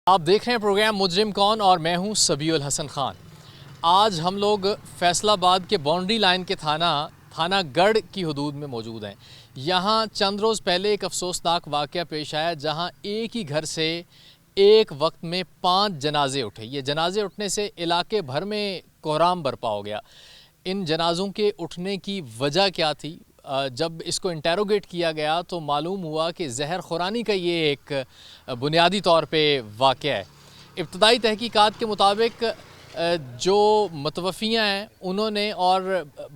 آپ دیکھ رہے ہیں پروگرام مجرم کون اور میں ہوں سبیع الحسن خان۔ آج ہم لوگ فیصل آباد کے باؤنڈری لائن کے تھانہ گڑھ کی حدود میں موجود ہیں۔ یہاں چند روز پہلے ایک افسوسناک واقعہ پیش آیا جہاں ایک ہی گھر سے ایک وقت میں 5 جنازے اٹھے۔ یہ جنازے اٹھنے سے علاقے بھر میں کوہرام برپا ہو گیا۔ ان جنازوں کے اٹھنے کی وجہ کیا تھی؟ جب اس کو انٹیروگیٹ کیا گیا تو معلوم ہوا کہ زہر خورانی کا یہ ایک بنیادی طور پہ واقعہ ہے۔ ابتدائی تحقیقات کے مطابق جو متوفیاں ہیں انہوں نے اور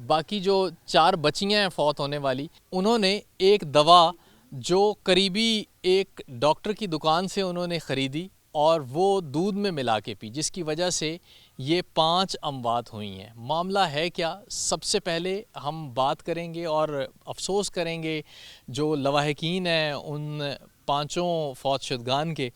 باقی جو 4 بچیاں ہیں فوت ہونے والی، انہوں نے ایک دوا جو قریبی ایک ڈاکٹر کی دکان سے انہوں نے خریدی اور وہ دودھ میں ملا کے پی، جس کی وجہ سے یہ 5 اموات ہوئی ہیں۔ معاملہ ہے کیا؟ سب سے پہلے ہم بات کریں گے اور افسوس کریں گے جو لواحقین ہیں ان 5 فوت شدگان کے،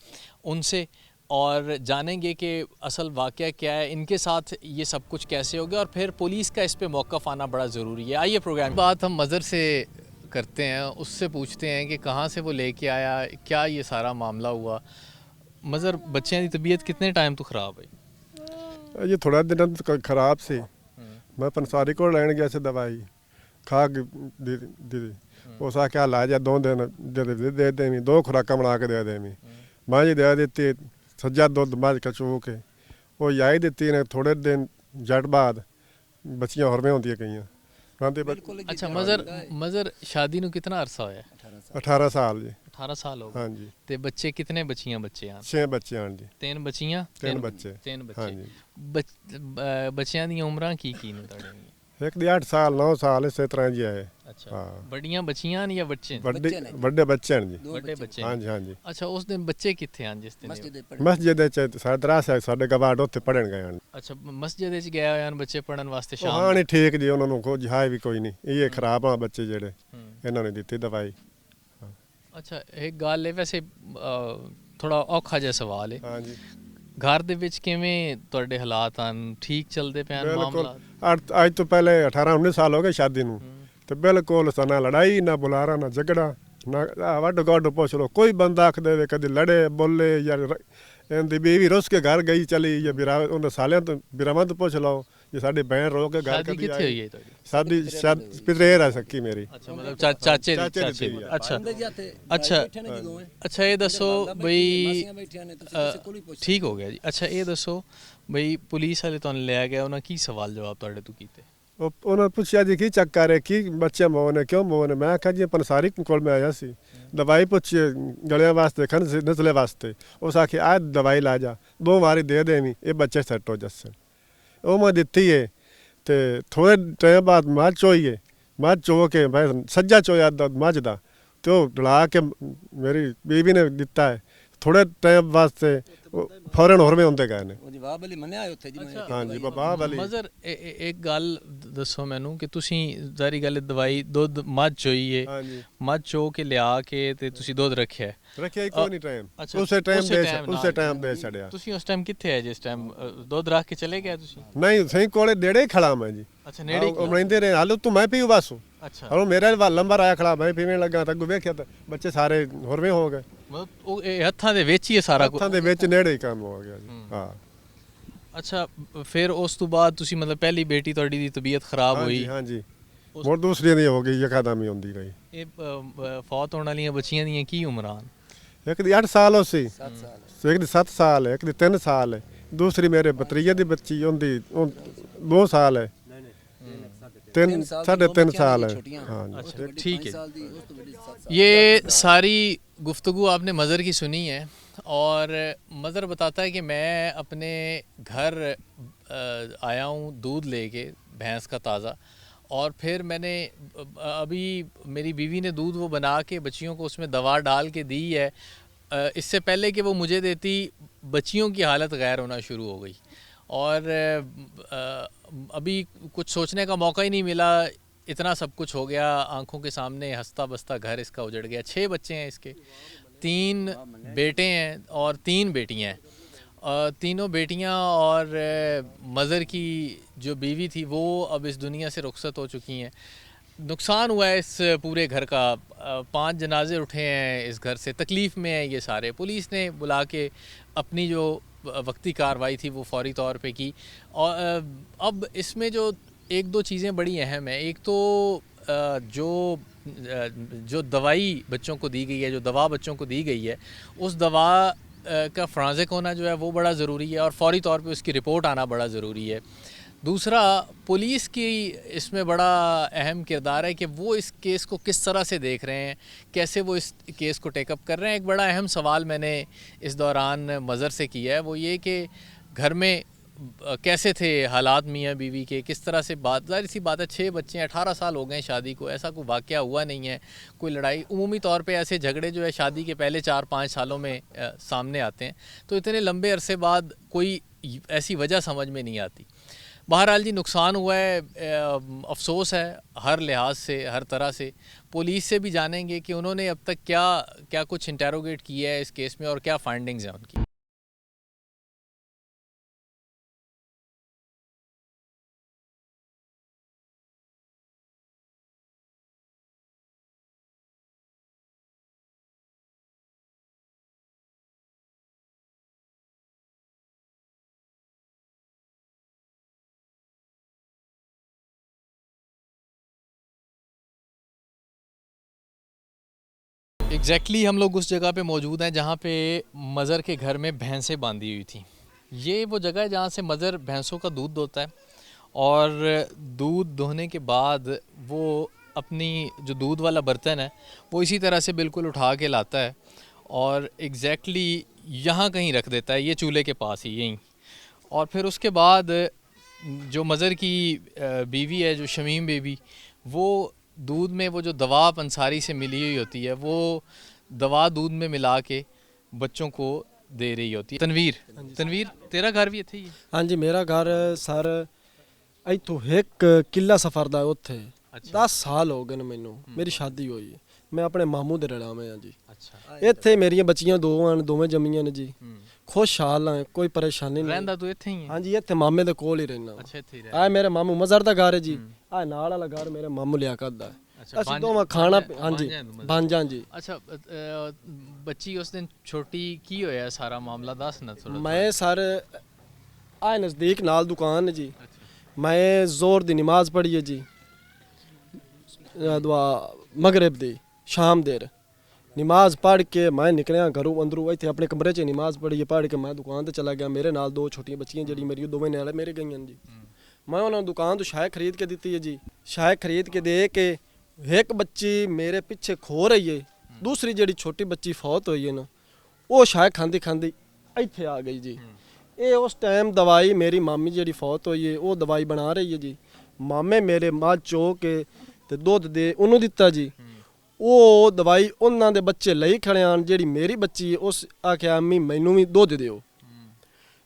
ان سے، اور جانیں گے کہ اصل واقعہ کیا ہے، ان کے ساتھ یہ سب کچھ کیسے ہو گیا، اور پھر پولیس کا اس پہ موقف آنا بڑا ضروری ہے۔ آئیے پروگرام بات ہم مظہر سے کرتے ہیں، اس سے پوچھتے ہیں کہ کہاں سے وہ لے کے آیا، کیا یہ سارا معاملہ ہوا۔ مظہر، بچیاں دی طبیعت کتنے ٹائم تو خراب ہے؟ یہ تھوڑا دن خراب سی، میں پنساری کو لین گیا سے دوائی کھا کے دی اس آ کے لا جا 2 دن دے دیں 2 خوراکاں بنا کے دے دیں میں جی دے دیتی سجا دودھ مجھ کچو کے وہ یائی دیتی نے تھوڑے دن جٹ بعد بچیاں ہورمیں ہوندی گئیاں۔ اچھا مظہر، شادی نو کتنا عرصہ ہویا ہے؟ 18 سال جی۔ 18 سال ہو گئے۔ ہاں جی۔ تے بچے کتنے بچیاں بچے ہیں؟ 6 بچے ہیں جی۔ 3 بچیاں 3 بچے۔ 3 ہاں بچے۔ جی۔ بچیاں دی عمراں کی نے تڑے؟ ایک دی 8 سال 9 سال اسی طرح جی ہے۔ اچھا، بڑیاں بچیاں یا بچے؟ بڑے بچے ہیں جی۔ بڑے بچے۔ ہاں جی ہاں جی۔ اچھا، اس دن بچے کتنے ہیں جس دن؟ مسجد ساڈے دراس ہے ساڈے گواڈ اوتھے پڑھن گئے ہیں۔ اچھا، مسجد وچ گئے ہوئے ہیں بچے پڑھن واسطے شام؟ ہاں نہیں ٹھیک جی، انہاں نوں کوئی جہائی بھی کوئی نہیں، یہ خراب ہیں بچے جڑے، انہاں نے دتی دوائی۔ اچھا، ایک گل ہے ویسے تھوڑا اوکھا جہا سوال ہے۔ ہاں جی۔ گھر دے وچ کیویں تہاڈے حالات ہیں؟ ٹھیک چلدے پے ہیں معاملات؟ اج تو پہلے 18 19 سال ہو گئے شادی نوں، تے بالکل نہ لڑائی نہ بلارا نہ جھگڑا نہ وڈ گڈ پوچھ لو، کوئی بندہ آکھ دے کدی لڑے بولے یا اندی بیوی رس کے گھر گئی چلی یا انہاں سالیاں تو براواں تو پوچھ لو، یہ ساڈی بہن رو کے گھر کدی کتھے ہوئی ہے تہاڈی شادی؟ شادی پتریر ہے سکی میری۔ اچھا، مطلب چاچے دی۔ اچھا اچھا اچھا، یہ دسو بھئی ٹھیک ہو گیا جی۔ اچھا یہ دسو بھئی پولیس والے تانوں لے گئے، انہاں کی سوال جواب تہاڈے تو کیتے؟ انہوں نے پوچھا جی کی چکر ہے، کی بچے مون ہے، کیوں مون ہے؟ میں آخیا جی پنساری کول میں آیا سی دوائی پوچھی گلیاں واسطے نسلے واسطے، اس آخیا آ دوائی لا جا 2 واری دے دینی یہ بچے سیٹ ہو جسن۔ وہ میں دتی ہے تے تھوڑے ٹائم بعد مجھ چوئی ہے، مجھ چو کے میں سجا چویا مجھ دا تو ڈلا کے میری بیوی نے دتا ہے، تھوڑے ٹائم واسطے فوراً ہور میں ہوندے گئے نے۔ ہاں جی بابا والی۔ مظہر ایک گل دسو مینوں کہ تسی ظاہری گل دوائی دودھ مجھ چوئی ہے، مجھ چو کے لیا کے تے تسی دودھ رکھیا ہے؟ رکھیا ہی کوئی نہیں ٹائم، اسے ٹائم دے چھڑیا۔ تسی اس ٹائم کتھے ہے جس ٹائم دودھ رکھ کے چلے گئے تسی؟ نہیں سہی کولے نیڑے ہی کھڑا میں جی۔ اچھا، نیڑے ہی رہندے رہے حالو تو میں پیو بس۔ اچھا، اور میرے لمبر آیا کھڑا میں پیویں لگا تے ویکھیا تے بچے سارے ہورمے ہو گئے، مطلب او ہتھاں دے وچ ہی سارا ہتھاں دے وچ نیڑے ہی کام ہو گیا جی۔ ہاں اچھا، پھر اس تو بعد تسی مطلب پہلی بیٹی تہاڈی دی طبیعت خراب ہوئی؟ ہاں جی۔ اور دوسری دی ہو گئی یکادمی ہوندی گئی۔ یہ فوت ہونے والیاں بچیاں دیاں کی عمران؟ ایک دی 8 سال ہو سی، ایک دی 7 سال ہے، ایک دی 3 سال ہے، دوسری میرے بتریے دی بچی ہوندی 2 سال ہے، 3.5 سال ہے۔ ہاں جی ٹھیک ہے۔ یہ ساری گفتگو آپ نے مظہر کی سنی ہے، اور مظہر بتاتا ہے کہ میں اپنے گھر آیا ہوں دودھ لے کے بھینس کا تازہ، اور پھر میں نے ابھی میری بیوی نے دودھ وہ بنا کے بچیوں کو اس میں دوا ڈال کے دی ہے، اس سے پہلے کہ وہ مجھے دیتی بچیوں کی حالت غیر ہونا شروع ہو گئی، اور ابھی کچھ سوچنے کا موقع ہی نہیں ملا، اتنا سب کچھ ہو گیا آنکھوں کے سامنے، ہنستا بستا گھر اس کا اجڑ گیا۔ 6 بچے ہیں اس کے، 3 بیٹے ہیں اور 3 بیٹیاں ہیں۔ تینوں بیٹیاں اور مظہر کی جو بیوی تھی وہ اب اس دنیا سے رخصت ہو چکی ہیں۔ نقصان ہوا ہے اس پورے گھر کا، 5 جنازے اٹھے ہیں اس گھر سے، تکلیف میں ہیں یہ سارے. پولیس نے بلا کے اپنی جو وقتی کارروائی تھی وہ فوری طور پہ کی. اور اب اس میں جو ایک دو چیزیں بڑی اہم ہیں. ایک تو جو دوائی بچوں کو دی گئی ہے، جو دوا بچوں کو دی گئی ہے، اس دوا کا فرانزک ہونا جو ہے وہ بڑا ضروری ہے، اور فوری طور پہ اس کی رپورٹ آنا بڑا ضروری ہے. دوسرا، پولیس کی اس میں بڑا اہم کردار ہے کہ وہ اس کیس کو کس طرح سے دیکھ رہے ہیں، کیسے وہ اس کیس کو ٹیک اپ کر رہے ہیں. ایک بڑا اہم سوال میں نے اس دوران مظہر سے کیا ہے، وہ یہ کہ گھر میں کیسے تھے حالات میاں بیوی کے، کس طرح سے ظاہر سی بات ہے 6 بچے ہیں، 18 سال ہو گئے ہیں شادی کو، ایسا کوئی واقعہ ہوا نہیں ہے، کوئی لڑائی. عمومی طور پہ ایسے جھگڑے جو ہے شادی کے پہلے 4-5 سالوں میں سامنے آتے ہیں، تو اتنے لمبے عرصے بعد کوئی ایسی وجہ سمجھ میں نہیں آتی. بہرحال جی نقصان ہوا ہے، افسوس ہے ہر لحاظ سے، ہر طرح سے. پولیس سے بھی جانیں گے کہ انہوں نے اب تک کیا کچھ انٹیروگیٹ کیا ہے اس کیس میں اور کیا فائنڈنگز ہیں ان کی. ایگزیکٹلی ہم لوگ اس جگہ پہ موجود ہیں جہاں پہ مظہر کے گھر میں بھینسیں باندھی ہوئی تھیں. یہ وہ جگہ ہے جہاں سے مظہر بھینسوں کا دودھ دوہتا ہے، اور دودھ دوہنے کے بعد وہ اپنی جو دودھ والا برتن ہے وہ اسی طرح سے بالکل اٹھا کے لاتا ہے اور ایگزیکٹلی یہاں کہیں رکھ دیتا ہے، یہ چولہے کے پاس ہی یہیں. اور پھر اس کے بعد جو مظہر کی بیوی ہے، جو شمیم بیوی، وہ دودھ میں وہ جو دوا پنساری سے ملی ہوئی ہوتی ہے وہ دوا دودھ میں ملا کے بچوں کو دے رہی ہوتی ہے. تنویر تیرا گھر بھی اتھے ہی ہے؟ ہاں جی، میرا گھر سر ایتھوں ایک قلعہ سفر دا اوتھے 10 سال ہو گئے نے مینوں. میری شادی ہوئی ہے، میں اپنے ماموں دے رڑا میں ہاں جی. ایتھے میری بچیاں دوویں جمیاں نے جی، خوشحال ہیں، کوئی پریشانی نہیں. رہندا تو ایتھے ہی ہے؟ ہاں جی، ایتھے مامے دے کول ہی رہنا. اچھا ایتھے ہی رہنا. آ میرے ماموں مظہر دا گھر ہے جی، آ نال والا گھر میرے ماموں لیاقت دا ہے. اسی دوواں کھانا ہاں جی بانجاں جی. اچھا بچی اس دن چھوٹی کی ہویا سارا معاملہ دس نا تھوڑا. میں سر آ نزدیک نال دکان ہے جی، میں زور دی نماز پڑھی ہے جی، دعا مغرب دی شام دیر نماز پڑھ کے میں نکلیا گھروں اندروں، ایتھے اپنے کمرے چ نماز پڑھی پڑھ کے میں دکان تے چلا گیا. میرے نال 2 چھوٹیاں بچیاں جڑی میری دوویں نیڑے میرے گئیاں جی. میں انہوں نے دکان تو شائے خرید کے دیتی ہے جی، شائے خرید کے دے کے ایک بچی میرے پیچھے کھو رہی ہے، دوسری جڑی چھوٹی بچی فوت ہوئی ہے نا، وہ شائے کھاندی کھاندی ایتھے آ گئی جی. اے اس ٹائم دوائی میری مامی جڑی فوت ہوئی ہے وہ دوائی بنا رہی ہے جی. مامے میرے ماں چو کے تے دودھ دے انہوں دتا جی. وہ دوائی انہاں دے بچے لئی کھڑے آن، جڑی میری بچی ہے اس آکھیا امی مینوں بھی دودھ دیو.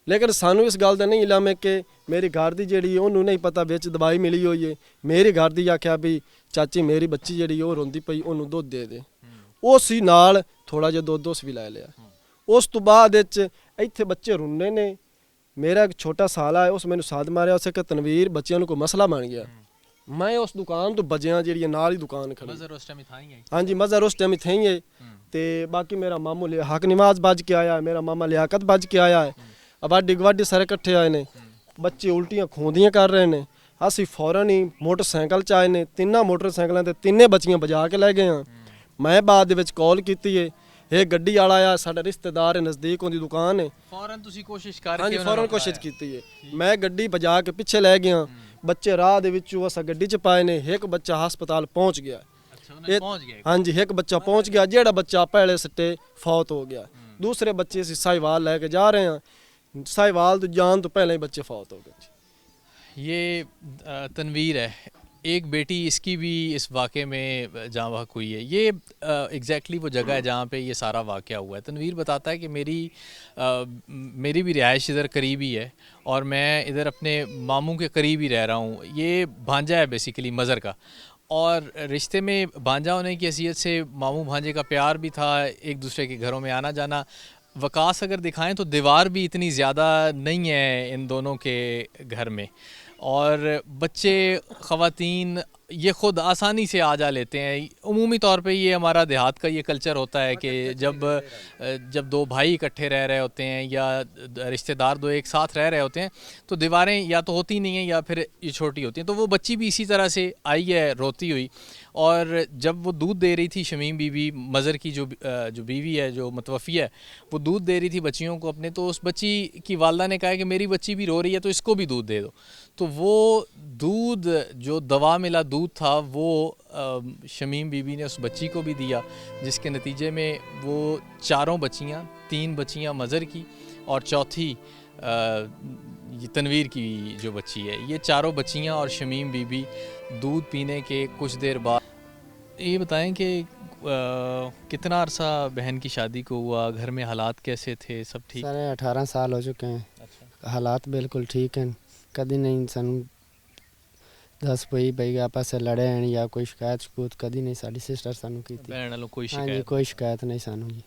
لیکن سانوں اس گل دا نہیں علم ہے کہ میری گھر دی جڑی انہوں نہیں پتہ وچ دوائی ملی ہوئی ہے. میری گھر دی آکھیا بھی چاچی میری بچی جڑی وہ روندی پئی انہوں دودھ دے دے. اسی نال تھوڑا جہا دودھ اس بھی لے لیا. اس تو بعد ایتھے بچے رونے نے. میرا ایک چھوٹا سالا ہے، اس مینوں ساتھ ماریا، اسے کہ تنویر بچیاں نوں کوئی مسئلہ بن گیا. میں اس دکان تو بجیاں جڑی نال ہی دکان کھڑی. مظہر اس ٹائم ہی تھا ہی ہے؟ ہاں جی، مظہر اس ٹائم ہی تھیں ہے. تے باقی میرا ماموں حق نماز بج کے آیا ہے، میرا ماما لیاقت بج کے آیا ہے. اب اڈی گواڈی سارے کٹھے آئے نے، بچے الٹیاں کھوندیاں کر رہے نے. اسی فوراً ہی موٹر سائیکل چ آئے نے، 3 موٹر سائیکلاں تے 3 بچیاں بجا کے لے گئے ہاں. میں بعد دے وچ کال کیتی ہے، ایک گڈی والا آیا، ساڈا رشتہ دار ہے، نزدیک اون دی دکان ہے. فوراً تسی کوشش کر کے ہاں جی فوراً کوشش کیتی ہے. میں گڈی بجا کے پیچھے لے گیا. بچے راہ دے وچوں اسا گڈی چ پائے نے. ایک بچہ ہسپتال پہنچ گیا. ہاں جی ایک بچہ پہنچ گیا، جیڑا بچہ پہلے سٹے فوت ہو گیا. دوسرے بچے اسی ساہیوال لے کے جا رہے ہیں، ساہیوال تو جان تو پہلے ہی بچے فوت ہو گئے. یہ تنویر ہے، ایک بیٹی اس کی بھی اس واقعے میں جاں بحق ہوئی ہے. یہ ایگزیکٹلی وہ جگہ ہے جہاں پہ یہ سارا واقعہ ہوا ہے. تنویر بتاتا ہے کہ میری بھی رہائش ادھر قریب ہی ہے اور میں ادھر اپنے ماموں کے قریب ہی رہ رہا ہوں. یہ بھانجا ہے بیسیکلی مظہر کا، اور رشتے میں بھانجا ہونے کی حیثیت سے ماموں بھانجے کا پیار بھی تھا، ایک دوسرے کے گھروں میں آنا جانا. وقاص اگر دکھائیں تو دیوار بھی اتنی زیادہ نہیں ہے ان دونوں کے گھر میں، اور بچے خواتین یہ خود آسانی سے آ جا لیتے ہیں. عمومی طور پہ یہ ہمارا دیہات کا یہ کلچر ہوتا ہے کہ جب دو بھائی اکٹھے رہ رہے ہوتے ہیں یا رشتہ دار دو ایک ساتھ رہ رہے ہوتے ہیں تو دیواریں یا تو ہوتی نہیں ہیں یا پھر یہ چھوٹی ہوتی ہیں. تو وہ بچی بھی اسی طرح سے آئی ہے روتی ہوئی, اور جب وہ دودھ دے رہی تھی شمیم بی بی مظہر کی جو بیوی ہے جو متوفی ہے, وہ دودھ دے رہی تھی بچیوں کو اپنے, تو اس بچی کی والدہ نے کہا کہ میری بچی بھی رو رہی ہے تو اس کو بھی دودھ دے دو. تو وہ دودھ جو دوا ملا دودھ تھا وہ شمیم بی بی نے اس بچی کو بھی دیا, جس کے نتیجے میں وہ چاروں بچیاں, 3 بچیاں مظہر کی اور چوتھی یہ تنویر کی جو بچی ہے, یہ چاروں بچیاں اور شمیم بی بی دودھ پینے کے کچھ دیر بعد. یہ بتائیں کہ کتنا عرصہ بہن کی شادی کو ہوا, گھر میں حالات کیسے تھے, سب ٹھیک؟ سارے 18 سال ہو چکے ہیں. اچھا, حالات بالکل ٹھیک ہیں. کدی نہیں سانو دس پئی بھائی آپس سے لڑے ہیں یا کوئی شکایت شکوت کدی نہیں ساری سسٹر سانو کی تھی. بہن والوں کوئی ہاں جی شکایت؟ کوئی شکایت نہیں سانو جی.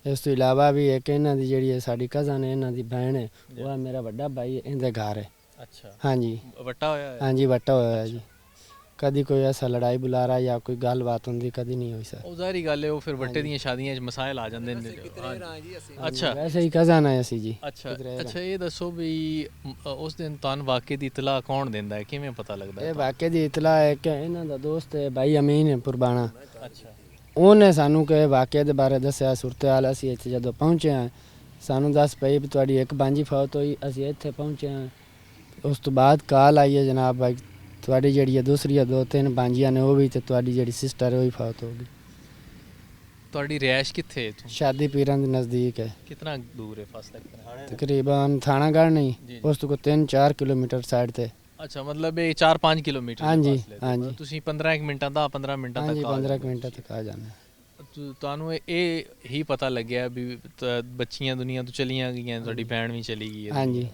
اس تو علاوہ بھی ایک انہاں دی جڑی ہے ساڈی کزن ہے, انہاں دی بہن ہے, وہ ہے میرا بڑا بھائی, اندے گھر ہے. اچھا, ہاں جی وٹا ہوا ہے؟ ہاں جی وٹا ہوا ہے جی. کدی کوئی ایسا لڑائی بلارا یا کوئی گل بات ہوندی کدی نہیں ہوئی سر. ਉਹ ਜ਼ਾਹਰੀ ਗੱਲ ਹੈ, ਉਹ ਫਿਰ ਵੱਟੇ ਦੀਆਂ ਸ਼ਾਦੀਆਂ 'ਚ ਮਸਾਇਲ ਆ ਜਾਂਦੇ ਨੇ. ਅੱਛਾ ਵੈਸੇ ਹੀ ਕਜ਼ਨ ਹੈ ਅਸੀਂ ਜੀ. ਅੱਛਾ ਇਹ ਦੱਸੋ ਵੀ ਉਸ ਦਿਨ ਤੁਹਾਨੂੰ ਵਾਕਿਆ ਦੀ ਇਤਲਾ ਕੌਣ ਦਿੰਦਾ ਹੈ, ਕਿਵੇਂ ਪਤਾ ਲੱਗਦਾ ਹੈ? ਇਹ ਵਾਕਿਆ ਦੀ ਇਤਲਾ ਹੈ ਕਿ ਇਹਨਾਂ ਦਾ ਦੋਸਤ ਹੈ ਭਾਈ ਅਮੀਨ ਪੁਰਬਾਣਾ, ਅੱਛਾ, ਉਹਨੇ ਸਾਨੂੰ ਕਿ ਵਾਕਿਆ ਦੇ ਬਾਰੇ ਦੱਸਿਆ. ਸੁਰਤਿਆਲ ਅਸੀਂ ਇੱਥੇ ਜਦੋਂ ਪਹੁੰਚੇ ਹਾਂ ਸਾਨੂੰ ਦੱਸ ਪਈ ਵੀ ਤੁਹਾਡੀ ਇੱਕ ਬਾਂਝੀ ਫੌਤ ਹੋਈ. ਅਸੀਂ ਇੱਥੇ ਪਹੁੰਚੇ ਹਾਂ, ਉਸ ਤੋਂ ਬਾਅਦ ਕਾਲ ਆਈ ਹੈ ਜਨਾਬ ਭਾਈ ਤੁਹਾਡੀ ਜਿਹੜੀ ਦੂਸਰੀ 2-3 ਬਾਂਝੀਆਂ ਨੇ ਉਹ ਵੀ, ਤੇ ਤੁਹਾਡੀ ਜਿਹੜੀ ਸਿਸਟਰ ਹੈ ਉਹ ਵੀ ਫੌਤ ਹੋ ਗਈ. ਤੁਹਾਡੀ ਰਿਹਾਇਸ਼ ਕਿੱਥੇ ਹੈ ਇੱਥੋਂ? ਸ਼ਾਦੀ ਪੀਰਾਂ ਦੇ ਨਜ਼ਦੀਕ ਹੈ. ਕਿੰਨਾ ਦੂਰ ਹੈ ਫਾਸਲਾ ਕਿੰਨਾ? ਤਕਰੀਬਨ ਥਾਣਾ ਗੜ੍ਹ ਨਹੀਂ, ਜੀ, ਉਸ ਤੋਂ 3-4 ਕਿਲੋਮੀਟਰ ਸਾਈਡ ਤੇ. ਅੱਛਾ, ਮਤਲਬ ਇਹ 4-5 ਕਿਲੋਮੀਟਰ ਦੇ ਹਾਂਜੀ, ਫਾਸਲੇ ਤੇ। ਹਾਂਜੀ। ਤੁਸੀਂ 15 ਮਿੰਟਾਂ ਦਾ 15 ਮਿੰਟਾਂ ਹਾਂਜੀ ਤੱਕ 15 ਮਿੰਟਾਂ ਤੱਕ ਆ ਜਾਣਾ. ਤੁਹਾਨੂੰ ਇਹ ਹੀ ਪਤਾ ਲੱਗਿਆ ਵੀ ਬੱਚੀਆਂ ਦੁਨੀਆ ਤੋਂ ਚਲੀਆਂ ਗਈਆਂ, ਤੁਹਾਡੀ ਭੈਣ ਵੀ ਚਲੀ ਗਈ ਹੈ? ਹਾਂਜੀ.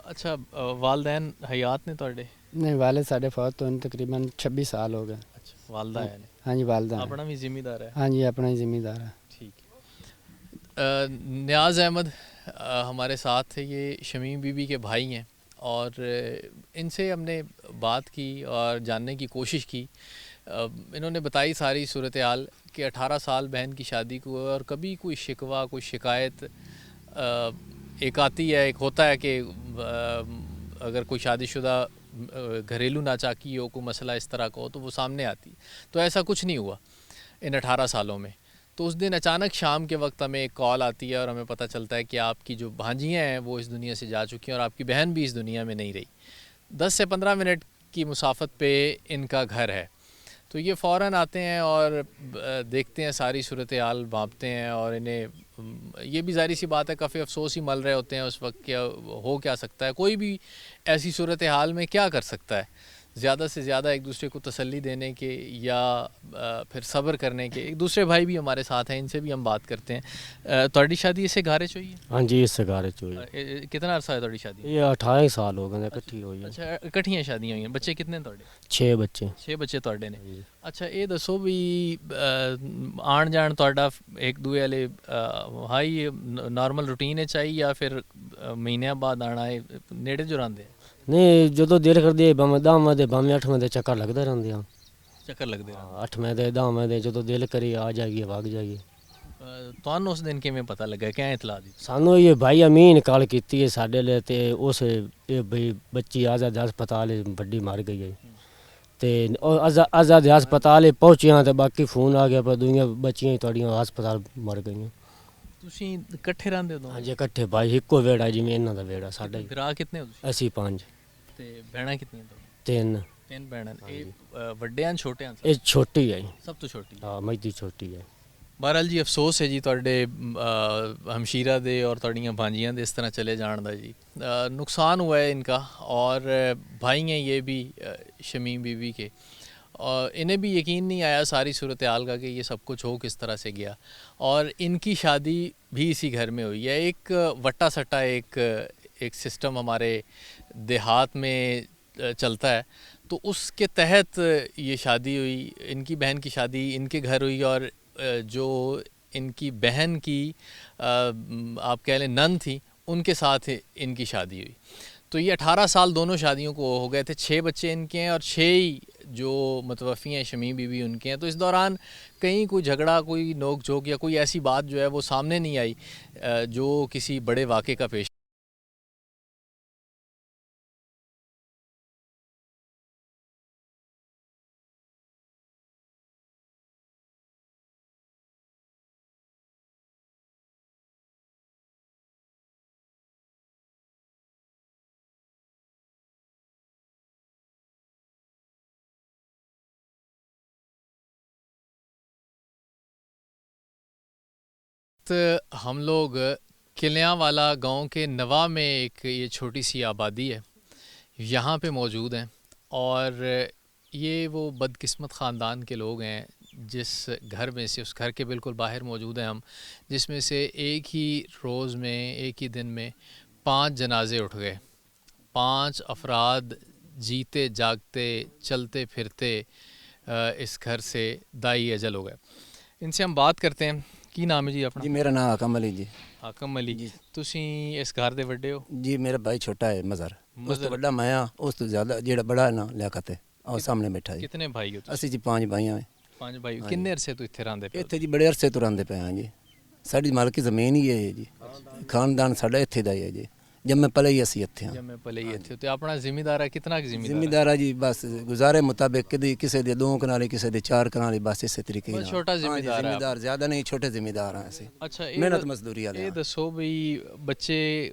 ਅੱਛਾ, ਵਾਲਦੈਨ ਹਯਾਤ ਨੇ ਤੁਹਾਡੇ? ਨਹੀਂ ਵਾਲਿਦ ਸਾਡੇ ਫੌਤ ਹੋਏ ਤਕਰੀਬਨ 26 ਸਾਲ ਹੋ ਗਏ. ਅੱਛਾ, ਵਾਲਦਾ ਹੈ? ਹਾਂਜੀ ਵਾਲਦਾ. ਆਪਣਾ ਵੀ ਜ਼ਿਮੀਦਾਰ ہے؟ ہاں جی اپنا ہی ذمہ دار ہے. ٹھیک ہے. نیاز احمد ہمارے ساتھ تھے, یہ شمیم بی بی کے بھائی ہیں, اور ان سے ہم نے بات کی اور جاننے کی کوشش کی. انہوں نے بتائی ساری صورتحال کہ 18 سال بہن کی شادی کو, اور کبھی کوئی شکوہ کوئی شکایت ایک آتی ہے, ایک ہوتا ہے کہ اگر کوئی شادی شدہ گھریلو ناچاکی ہو, کوئی مسئلہ اس طرح کا ہو تو وہ سامنے آتی. تو ایسا کچھ نہیں ہوا ان 18 سالوں میں. تو اس دن اچانک شام کے وقت ہمیں ایک کال آتی ہے اور ہمیں پتہ چلتا ہے کہ آپ کی جو بھانجیاں ہیں وہ اس دنیا سے جا چکی ہیں اور آپ کی بہن بھی اس دنیا میں نہیں رہی. 10 سے 15 منٹ کی مسافت پہ ان کا گھر ہے. تو یہ فوراً آتے ہیں اور دیکھتے ہیں ساری صورتحال, بھانپتے ہیں, اور انہیں یہ بھی ظاہری سی بات ہے کافی افسوس ہی مل رہے ہوتے ہیں اس وقت. کیا ہو کیا سکتا ہے, کوئی بھی ایسی صورتحال میں کیا کر سکتا ہے, زیادہ سے زیادہ ایک دوسرے کو تسلی دینے کے یا پھر صبر کرنے کے. ایک دوسرے بھائی بھی ہمارے ساتھ ہیں, ان سے بھی ہم بات کرتے ہیں. تہاڈی شادی اسے گھارے چوئی ہے؟ ہاں جی, اس سے گھارے چوئی. کتنا عرصہ ہے تہاڈی شادی؟ یہ 28 سال ہو گئے اکٹھی ہوئی ہے. اچھا, اکٹھیاں شادیاں ہوئی ہیں. بچے کتنے تہاڈے؟ 6 بچے. 6 بچے تہاڈے نے. اچھا, یہ دسو بھی آن جان تہاڈا ایک دوے والے ہائی نارمل روٹین چاہیے یا پھر مہینے بعد آنا ہے, نیڑے جو رہندے ہیں؟ نہیں, جدو دل کردی بھاویں 10 دے بھاویں 8 دے چکر لگتے رہتے ہیں. چکر لگتے ہیں 8 دے 10 دے جدو دل کری آ جائیے بھاگ جائیے. تہانوں اس دن کیویں پتہ لگا, کیا اطلاع دی؟ سانو یہ بھائی امین کال کیتی ہے ساڈے لے, تے اس بھئی بچی آزاد ہسپتال بڑی مر گئی ہے. تے آزاد ہسپتال پہنچیاں تے باقی فون آ گیا پر دوئیاں بچیاں تہاڈیاں ہسپتال مر گئیاں. تسی اکٹھے رہندے ہو؟ ہاں جی اکٹھے بھائی, ایکو ویڑا جویں انہاں دا ویڑا ساڈا. بھرا کتنے ہو تسی؟ اسی 5 تے بہناں کتنی ہیں؟ 3. 3 بہناں. اے وڈے ہیں چھوٹے ہیں؟ یہ چھوٹی ہے. سب تو چھوٹی. ہاں مجدی چھوٹی ہے. بہرحال جی افسوس ہے جی تہاڈے ہمشیرہ دے اور تہاڈیاں بھانجیاں دے اس طرح چلے جان دا جی. نقصان ہوا ہے ان کا, اور بھائی ہیں یہ بھی شمیم بی بی کے, اور انہیں بھی یقین نہیں آیا ساری صورتحال کا کہ یہ سب کچھ ہو کس طرح سے گیا. اور ان کی شادی بھی اسی گھر میں ہوئی ہے. ایک وٹا سٹا ایک سسٹم ہمارے دیہات میں چلتا ہے, تو اس کے تحت یہ شادی ہوئی. ان کی بہن کی شادی ان کے گھر ہوئی, اور جو ان کی بہن کی آپ کہہ لیں نند تھی, ان کے ساتھ ان کی شادی ہوئی. تو یہ 18 سال دونوں شادیوں کو ہو گئے تھے. 6 بچے ان کے ہیں, اور 6 ہی जो मतवफ़ी हैं शमी बीवी उनके हैं, तो इस दौरान कहीं कोई झगड़ा, कोई नोक झोंक या कोई ऐसी बात जो है वो सामने नहीं आई जो किसी बड़े वाक़े का पेश। हम लोग किलियांवाला गांव के नवा में एक ये छोटी सी आबादी है, यहाँ पे मौजूद हैं और ये वो बदकिस्मत ख़ानदान के लोग हैं जिस घर में से, उस घर के बिल्कुल बाहर मौजूद हैं हम, जिसमें से एक ही रोज़ में, एक ही दिन में 5 जनाजे उठ गए। 5 अफराद जीते जागते चलते फिरते इस घर से दाई अजल हो गए। इनसे हम बात करते हैं। की नाम है जी अपना? जी मेरा नाम हाकम अली जी। हाकम अली, ਤੁਸੀਂ ਇਸ ਘਰ ਦੇ ਵੱਡੇ ਹੋ? जी मेरा भाई छोटा है मज़र, उस तो बड़ा मैं हाँ, उस तो ज़्यादा जेड़ा बड़ा है ना लियाकत है और सामने बैठा है। ਕਿਤਨੇ ਭਾਈ ਹੋ ਤੁਸੀਂ? ਅਸੀਂ ਜੀ 5 ਭਾਈ ਹਾਂ। 5 ਭਾਈ। ਕਿੰਨੇ ਅਰਸੇ ਤੋਂ ਇੱਥੇ ਰਹਿੰਦੇ ਪਏ ਹੋ? ਇੱਥੇ ਜੀ ਬੜੇ ਅਰਸੇ ਤੋਂ ਰਹਿੰਦੇ ਪਏ ਹਾਂ ਜੀ। ਸਾਡੀ ਮਾਲਕੀ ਜ਼ਮੀਨ ਹੀ ਹੈ ਜੀ, ਖਾਨਦਾਨ ਸਾਡਾ ਇੱਥੇ ਦਾ ਹੀ ਹੈ ਜੀ। ਜੰਮੇ ਪਲੇ ਹੀ ਅਸੀਂ ਇੱਥੇ ਹਾਂ। ਜੰਮੇ ਪਲੇ ਹੀ ਇੱਥੇ ਤੇ ਆਪਣਾ ਜ਼ਿਮੀਦਾਰ ਹੈ? ਕਿੰਨਾ ਕੁ ਜ਼ਿਮੀਦਾਰ? ਜ਼ਿਮੀਦਾਰ ਜੀ ਬਸ ਗੁਜ਼ਾਰੇ ਮੁਤਾਬਿਕ ਕਦੀ ਕਿਸੇ ਦੇ 2 ਕਨਾਲੀ, ਕਿਸੇ ਦੇ 4 ਕਨਾਲੀ, ਬਸ ਇਸੇ ਤਰੀਕੇ ਬਸ ਨਾਲ। ਛੋਟਾ ਹਾਂ ਜੀ, ਜ਼ਿਮੀਦਾਰ ਹੈ। ਜ਼ਿਮੀਦਾਰ ਜ਼ਿਆਦਾ ਨਹੀਂ, ਛੋਟੇ ਜ਼ਿਮੀਦਾਰ ਹਾਂ ਅਸੀਂ। ਅੱਛਾ, ਮਿਹਨਤ ਮਜ਼ਦੂਰੀ ਵਾਲੇ ਇਹ ਹਾਂ। ਦੱਸੋ ਵੀ ਬੱਚੇ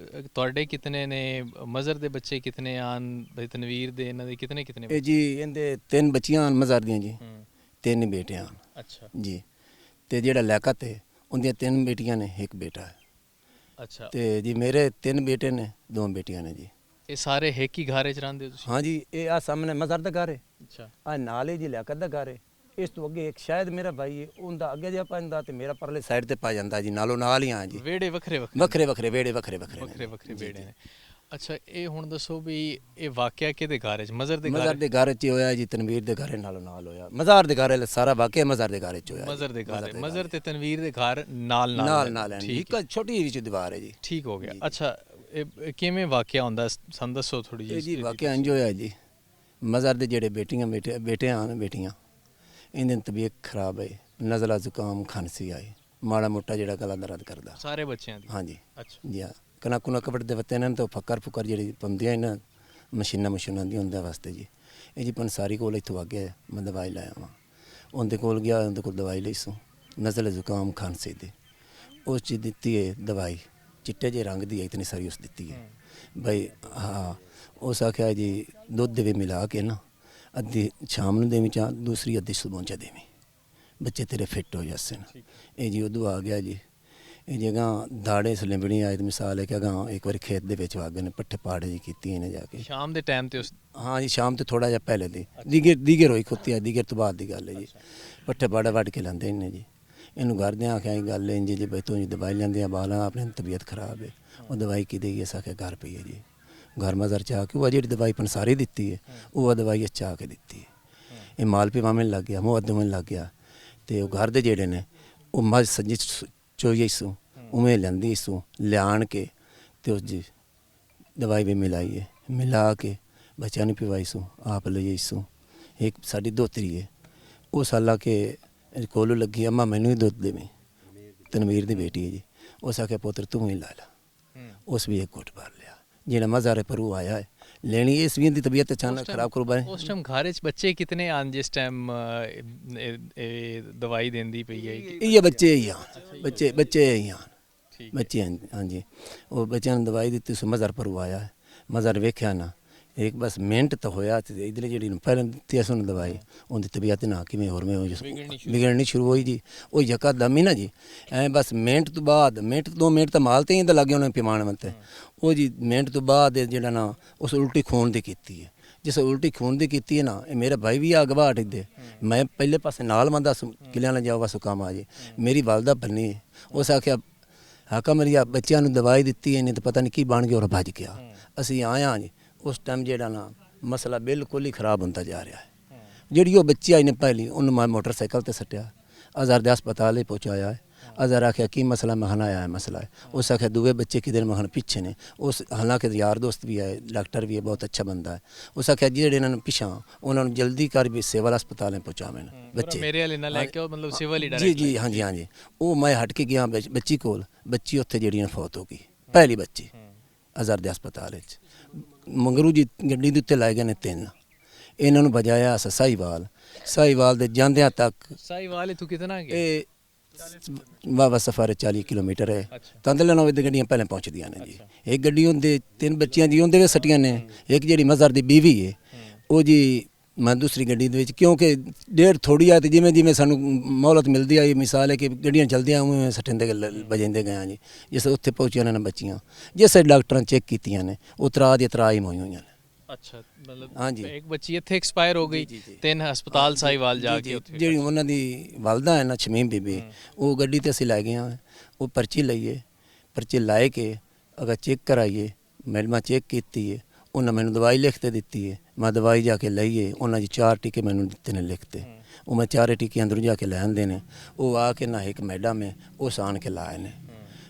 ਤੁਹਾਡੇ ਕਿਤਨੇ ਨੇ? ਮਜ਼ਰ ਦੇ ਬੱਚੇ ਕਿਤਨੇ ਆਨ? ਬਈ ਤਨਵੀਰ ਦੇ ਇਹਨਾਂ ਦੇ ਕਿਤਨੇ ਕਿਤਨੇ? ਇਹ ਜੀ ਇਹਦੇ 3 ਬੱਚੀਆਂ ਹਨ ਮਜ਼ਰ ਦੀਆਂ ਜੀ, ਹੂੰ। 3 ਬੇਟੇ ਹਨ ਅੱਛਾ ਜੀ। ਤੇ ਜਿਹੜਾ ਲਿਆਕਤ ਹੈ ਉਹਦੀਆਂ 3 ਬੇਟੀਆਂ ਨੇ, 1 ਬੇਟਾ ਹੈ। ਅੱਛਾ, ਤੇ ਜੀ ਮੇਰੇ 3 ਬੇਟੇ ਨੇ, 2 ਬੇਟੀਆਂ ਨੇ ਜੀ। ਇਹ ਸਾਰੇ ਇੱਕ ਹੀ ਘਰ 'ਚ ਰਹਿੰਦੇ ਹੋ ਤੁਸੀਂ? ਹਾਂ ਜੀ, ਇਹ ਆ ਸਾਹਮਣੇ ਮਜ਼ਰ ਦਾ ਘਰ ਹੈ, ਅੱਛਾ, ਆ ਨਾਲ ਹੀ ਜੀ ਲਿਆਕਤ ਦਾ ਘਰ ਹੈ। ਇਸ ਤੋਂ ਅੱਗੇ ਇੱਕ ਸ਼ਾਇਦ ਮੇਰਾ ਭਾਈ ਹੈ, ਉਹਦਾ ਅੱਗੇ ਜਿਹਾ ਪੈਂਦਾ ਤੇ ਮੇਰਾ ਪਰਲੇ ਸਾਈਡ ਤੇ ਪਾ ਜਾਂਦਾ ਜੀ, ਨਾਲੋਂ ਨਾਲ ਹੀ ਆ ਜੀ। ਵਿਹੜੇ ਵੱਖਰੇ ਵੱਖਰੇ? ਵੱਖਰੇ ਵੱਖਰੇ ਵਿਹੜੇ, ਵੱਖਰੇ ਵੱਖਰੇ ਨੇ। ਵੱਖਰੇ ਵੱਖਰੇ ਵਿਹੜੇ ਨੇ। ਅੱਛਾ, ਇਹ ਹੁਣ ਦੱਸੋ ਵੀ ਇਹ ਵਾਕਿਆ ਕਿਹਦੇ ਘਰ 'ਚ? ਮਜ਼ਰ ਦੇ ਮਜ਼ਰ ਘਰ? ਦੇ ਘਰ 'ਚ ਹੀ ਹੋਇਆ ਜੀ, ਤਨਵੀਰ ਦੇ ਘਰ ਨਾਲੋਂ ਨਾਲ ਹੋਇਆ। ਮਜ਼ਾਰ ਦੇ ਘਰ ਸਾਰਾ ਵਾਕਿਆ ਮਜ਼ਰ ਦੇ ਘਰ 'ਚ ਹੋਇਆ। ਮਜ਼ਰ ਦੇ ਘਰ? ਮਜ਼ਰ ਤੇ ਤਨਵੀਰ ਦੇ ਘਰ ਨਾਲ ਨਾਲ ਨਾਲ ਹੈ। ਠੀਕ ਇੱਕ ਛੋਟੀ ਜਿਹੀ ਦੀਵਾਰ ਹੈ ਜੀ। ਠੀਕ ਹੋ ਗਿਆ। ਅੱਛਾ, ਇਹ ਕਿਵੇਂ ਵਾਕਿਆ ਹੁੰਦਾ, ਸਾਨੂੰ ਦੱਸੋ ਥੋੜੀ ਇਹ ਜਿਹੀ। ਜੀ ਵਾਕਿਆ ਇੰਜ ਹੋਇਆ ਜੀ, ਮਜ਼ਰ ਦੇ ਜਿਹੜੇ ਬੇਟੀਆਂ ਬੇਟੇ ਹਨ, ਬੇਟੀਆਂ, ਇਹਨਾਂ ਦੀ ਤਬੀਅਤ ਖਰਾਬ ਹੈ, ਨਜ਼ਲਾ ਜ਼ੁਕਾਮ ਖਾਂਸੀ ਆਈ, ਮਾੜਾ ਮੋਟਾ ਜਿਹੜਾ ਗਲਾ ਦਰਦ ਕਰਦਾ ਸਾਰੇ ਬੱਚਿਆਂ ਦੀ? ਹਾਂਜੀ ਅੱਛਾ, ਜੀ ਹਾਂ। ਕਨਾ ਕੁਨਾ ਕਪੜ ਦੇ ਵਤੇ ਇਹਨਾਂ ਤੋਂ ਫੱਕਰ ਫੁਕਰ ਜਿਹੜੀ ਪੰਦੀਆਂ ਇਹਨਾਂ ਮਸ਼ੀਨਾਂ ਦੀ ਹੁੰਦਾ ਵਾਸਤੇ ਜੀ। ਇਹ ਜੀ ਪੰਸਾਰੀ ਕੋਲ ਇੱਥੋਂ ਆ ਗਿਆ, ਮੈਂ ਦਵਾਈ ਲਾਇਆ ਵਾਂ। ਉਹਦੇ ਕੋਲ ਗਿਆ, ਉਹਦੇ ਕੋਲ ਦਵਾਈ ਲਈ ਸੋ ਨਜ਼ਲਾ ਜ਼ੁਕਾਮ ਖਾਂਸੀ ਦੀ। ਉਸ ਚ ਦਿੱਤੀ ਹੈ ਦਵਾਈ, ਚਿੱਟੇ ਜਿਹੇ ਰੰਗ ਦੀ ਹੈ, ਇਤਨੀ ਸਾਰੀ ਉਸ ਦਿੱਤੀ ਹੈ ਬਈ। ਹਾਂ, ਉਸ ਆਖਿਆ ਜੀ ਦੁੱਧ ਦੇ ਵਿੱਚ ਮਿਲਾ ਕੇ ਨਾ ਅੱਧੀ ਸ਼ਾਮ ਨੂੰ ਦੇਵੀਂ ਚਾਹ, ਦੂਸਰੀ ਅੱਧੀ ਸੁਬਹ ਦੇਵੀਂ, ਬੱਚੇ ਤੇਰੇ ਫਿੱਟ ਹੋ ਜਾਸਨ। ਇਹ ਜੀ ਉਦੋਂ ਆ ਗਿਆ ਜੀ। ਇਹ ਜਗ੍ਹਾ ਦਾੜੇ ਸਲਿੰਬਣੀ ਆਏ, ਮਿਸਾਲ ਹੈ ਕਿ ਅਗਾਂ ਇੱਕ ਵਾਰੀ ਖੇਤ ਦੇ ਵਿੱਚ ਆ ਗਏ ਨੇ, ਪੱਠੇ ਪਾੜੇ ਜੀ ਕੀਤੀ ਇਹਨੇ ਜਾ ਕੇ ਸ਼ਾਮ ਦੇ ਟਾਈਮ ਤੇ? ਉਸ ਹਾਂ ਜੀ, ਸ਼ਾਮ ਤੋਂ ਥੋੜਾ ਜਿਹਾ ਪਹਿਲੇ ਦੀ ਦੀਗਰ ਹੋਈ ਖੁੱਤੀ ਆ, ਦੀਗਰ ਤੋਂ ਬਾਅਦ ਦੀ ਗੱਲ ਹੈ ਜੀ। ਪੱਠੇ ਪਾੜਾ ਵੱਢ ਕੇ ਲੈਂਦੇ ਇਹਨੇ ਜੀ। ਇਹਨੂੰ ਘਰਦਿਆਂ ਆਖਿਆ ਇਹ ਗੱਲ ਇੰਜ ਜੀ, ਬਈ ਤੂੰ ਦਵਾਈ ਲੈਂਦੇ ਆ ਬਾਲਾਂ, ਆਪਣੀ ਤਬੀਅਤ ਖਰਾਬ ਹੈ। ਉਹ ਦਵਾਈ ਕੀ ਦੇਗੀ? ਅਸਾਂ ਆਖਿਆ ਘਰ ਪਈ ਹੈ ਜੀ। ਘਰ ਮਜ਼ਰ ਚਾਹ ਕੇ ਉਹ ਜਿਹੜੀ ਦਵਾਈ ਪੰਸਾਰੀ ਦਿੱਤੀ ਹੈ, ਉਹ ਦਵਾਈ ਚਾਹ ਕੇ ਦਿੱਤੀ ਹੈ। ਇਹ ਮਾਲ ਪਿਵਾਵੇਂ ਲੱਗ ਗਿਆ, ਮੂੰਹ ਅੱਧਵੇਂ ਲੱਗ ਗਿਆ। ਤੇ ਉਹ ਘਰ ਦੇ ਜਿਹੜੇ ਨੇ ਉਹ ਮੱਝ ਸੱਜੀ ਚੋਈ ਸੂ ਉਵੇਂ ਲੈਂਦੀ ਸੂ, ਲਿਆਣ ਕੇ ਤੇ ਉਸ ਜੀ ਦਵਾਈ ਵੀ ਮਿਲਾਈ ਹੈ, ਮਿਲਾ ਕੇ ਬੱਚਿਆਂ ਨੂੰ ਪਿਵਾਈ ਸੂ, ਆਪ ਲਈ ਸੂ। ਇੱਕ ਸਾਡੀ ਦੋਤਰੀ ਹੈ, ਉਹ ਸਾਲਾ ਕੇ ਕੋਲੋਂ ਲੱਗੀ, ਅੰਮਾ ਮੈਨੂੰ ਹੀ ਦੁੱਧ ਦੇਵੇਂ। ਤਨਵੀਰ ਦੀ ਬੇਟੀ ਹੈ ਜੀ। ਉਸ ਆਖਿਆ ਪੁੱਤਰ ਤੂੰ ਹੀ ਲਾ ਲਾ। ਉਸ ਵੀ ਇੱਕ ਘੁੱਟ ਭਰ ਲਿਆ। ਜਿਹੜਾ ਮਜ਼ਾਰੇ ਪਰੂ ਆਇਆ ਹੈ ਲੈਣੀ, ਇਸ ਵੀ ਦੀ ਤਬੀਅਤ ਅਚਾਨਕ ਖਰਾਬ ਕਰੂ ਬਾਰੇ। ਉਸ ਟਾਈਮ ਘਰ 'ਚ ਬੱਚੇ ਕਿਤਨੇ ਆਨ ਜਿਸ ਟਾਈਮ ਇਹ ਦਵਾਈ ਦਿੰਦੀ ਪਈ ਹੈ? ਇਹ ਬੱਚੇ ਹੀ ਆ, ਬੱਚੇ ਹੀ ਆ, ਬੱਚੇ ਹਾਂਜੀ। ਉਹ ਬੱਚਿਆਂ ਨੂੰ ਦਵਾਈ ਦਿੱਤੀ ਸੋ ਮਜ਼ਰ ਪਰੂ ਆਇਆ ਹੈ। ਮਜ਼ਰ ਵੇਖਿਆ ਨਾ, ਇੱਕ ਬਸ ਮਿੰਟ ਤਾਂ ਹੋਇਆ ਤੇ ਇਧਰ ਜਿਹੜੀ ਨੂੰ ਪਹਿਲਾਂ ਦਿੱਤੀ ਅਸੀਂ ਉਹਨੂੰ ਦਵਾਈ, ਉਹਦੀ ਤਬੀਅਤ ਨਾ ਕਿਵੇਂ ਹੋਰ ਮੈਂ ਵਿਗੜਨੀ ਸ਼ੁਰੂ ਹੋਈ ਜੀ। ਉਹ ਯਕਾ ਦਮ ਹੀ ਨਾ ਜੀ, ਐ ਬਸ ਮਿੰਟ ਤੋਂ ਬਾਅਦ, ਮਿੰਟ 2 ਮਿੰਟ ਤਾਂ ਮਾਲ ਤੇ ਹੀ ਤਾਂ ਲੱਗੇ ਉਹਨੇ ਪਿਮਾਣ ਮਤੇ। ਉਹ ਜੀ ਮਿੰਟ ਤੋਂ ਬਾਅਦ ਜਿਹੜਾ ਨਾ ਉਸ ਉਲਟੀ ਖੂਨ ਦੀ ਕੀਤੀ ਹੈ। ਜਿਸ ਉਲਟੀ ਖੂਨ ਦੀ ਕੀਤੀ ਹੈ ਨਾ, ਇਹ ਮੇਰਾ ਭਾਈ ਵੀ ਆ ਗਵਾਟ ਦੇ, ਮੈਂ ਪਹਿਲੇ ਪਾਸੇ ਨਾਲ ਮੰਦਾ ਕਿਲਿਆਂ ਨਾਲ ਜਾਵਾ ਸੁਕਾਮ ਆ ਜੇ। ਮੇਰੀ ਵਾਲਦਾ ਬੰਨੀ ਹੈ। ਉਸ ਆਖਿਆ ਹਾਕਮ ਅਲੀ ਬੱਚਿਆਂ ਨੂੰ ਦਵਾਈ ਦਿੱਤੀ ਇਹਨੇ ਤਾਂ ਪਤਾ ਨਹੀਂ ਕੀ ਬਣ ਗਿਆ ਔਰ ਭੱਜ ਗਿਆ। ਅਸੀਂ ਆਇਆ ਜੀ। ਉਸ ਟਾਈਮ ਜਿਹੜਾ ਨਾ ਮਸਲਾ ਬਿਲਕੁਲ ਹੀ ਖਰਾਬ ਹੁੰਦਾ ਜਾ ਰਿਹਾ ਹੈ। ਜਿਹੜੀ ਉਹ ਬੱਚੀ ਆਈ ਨੇ ਪਹਿਲੀ, ਉਹਨੂੰ ਮੈਂ ਮੋਟਰਸਾਈਕਲ ਤੇ ਸੱਟਿਆ, ਆਜ਼ਾਦ ਹਸਪਤਾਲ ਪਹੁੰਚਾਇਆ ਹੈ। अजहर आख्या की मसला महन आया है मसला है उस आख्या दूए बच्चे किधर महन पीछे ने उस हालांकि यार दोस्त भी है डॉक्टर भी है बहुत अच्छा बंदा है उस आख्या जेड़े इन्होंने पिछा उन्होंने जल्दी कर भी सिविल हस्पताल पहुँचावे बच्चे मेरे वाले ना लेके मतलब सिविल ही जी डायरेक्ट जी हाँ जी हाँ जी वो मैं हट के गया बच्ची कोल बच्ची उत्थे जेड़ी फौत हो गई पहली बच्ची अजहर दे हस्पताल मंगरू जी गड्डी दे उत्ते लाए गए ने 3 इन्हां नूं बजाया अस साहीवाल दे जांदियां तक साहीवाल तू कितना गया ਇਹ ਵਾਵਾ ਸਫ਼ਰ 40 ਕਿਲੋਮੀਟਰ ਹੈ ਤੰਦਲੇ ਨਾਲ ਉਹਦੇ ਗੱਡੀਆਂ ਪਹਿਲਾਂ ਪਹੁੰਚਦੀਆਂ ਨੇ ਜੀ ਇੱਕ ਗੱਡੀ ਹੁੰਦੇ 3 ਬੱਚੀਆਂ ਦੀ ਉਹਦੇ ਵਿੱਚ ਸੱਟੀਆਂ ਨੇ ਇੱਕ ਜਿਹੜੀ ਮਜ਼ਹਰ ਦੀ ਬੀਵੀ ਹੈ ਉਹ ਜੀ ਮੈਂ ਦੂਸਰੀ ਗੱਡੀ ਦੇ ਵਿੱਚ ਕਿਉਂਕਿ ਡੇਢ ਥੋੜੀ ਆ ਤੇ ਜਿਵੇਂ ਜਿਵੇਂ ਸਾਨੂੰ ਮੌਲਤ ਮਿਲਦੀ ਆਈ ਮਿਸਾਲ ਹੈ ਕਿ ਗੱਡੀਆਂ ਚਲਦੀਆਂ ਉਵੇਂ ਸੱਟਣ ਦੇ ਵਜਿੰਦੇ ਗਏ ਜੀ ਜਿਸ ਉੱਥੇ ਪਹੁੰਚੀਆਂ ਨੇ ਬੱਚੀਆਂ ਜਿਸ ਡਾਕਟਰਾਂ ਚੈੱਕ ਕੀਤੀਆਂ ਨੇ ਉਹ ਤਰਾ ਦੀ ਤਰਾ ਹੀ ਹੋਈਆਂ ਹੋਈਆਂ ਨੇ अच्छा मतलब हाँ जी। एक बच्ची इत्थे एक्सपायर हो गई जी, जी। 3 ਹਸਪਤਾਲ ਸਾਹੀਵਾਲ ਜਾ ਕੇ ਉੱਥੇ ਜਿਹੜੀ ਉਹਨਾਂ ਦੀ ਵਾਲਦਾ ਹੈ ਨਾ ਸ਼ਮੀਮ ਬੀਬੀ ਉਹ ਗੱਡੀ ਤੇ ਅਸੀਂ ਲੈ ਗਏ ਹਾਂ ਉਹ ਪਰਚੀ ਲਈਏ ਪਰਚੀ ਲਾਏ ਕੇ ਅਗਰ ਚੈੱਕ ਕਰਾਈਏ ਮੈਡਮਾਂ ਚੈੱਕ ਕੀਤੀ ਹੈ ਉਹਨਾਂ ਮੈਨੂੰ ਦਵਾਈ ਲਿਖ ਕੇ ਦਿੱਤੀ ਹੈ ਮੈਂ ਦਵਾਈ ਜਾ ਕੇ ਲਈਏ ਉਹਨਾਂ ਦੀ 4 ਟੀਕੇ ਮੈਨੂੰ ਦਿੱਤੇ ਨੇ ਲਿਖਤੇ ਉਹ ਮੈਂ 4 ਟੀਕੇ ਅੰਦਰ ਜਾ ਕੇ ਲੈ ਆਂਦੇ ਨੇ ਉਹ ਆ ਕੇ ਨਾ ਇੱਕ ਮੈਡਮ ਹੈ ਉਹ ਸਾਨ ਕੇ ਲਾਏ ਨੇ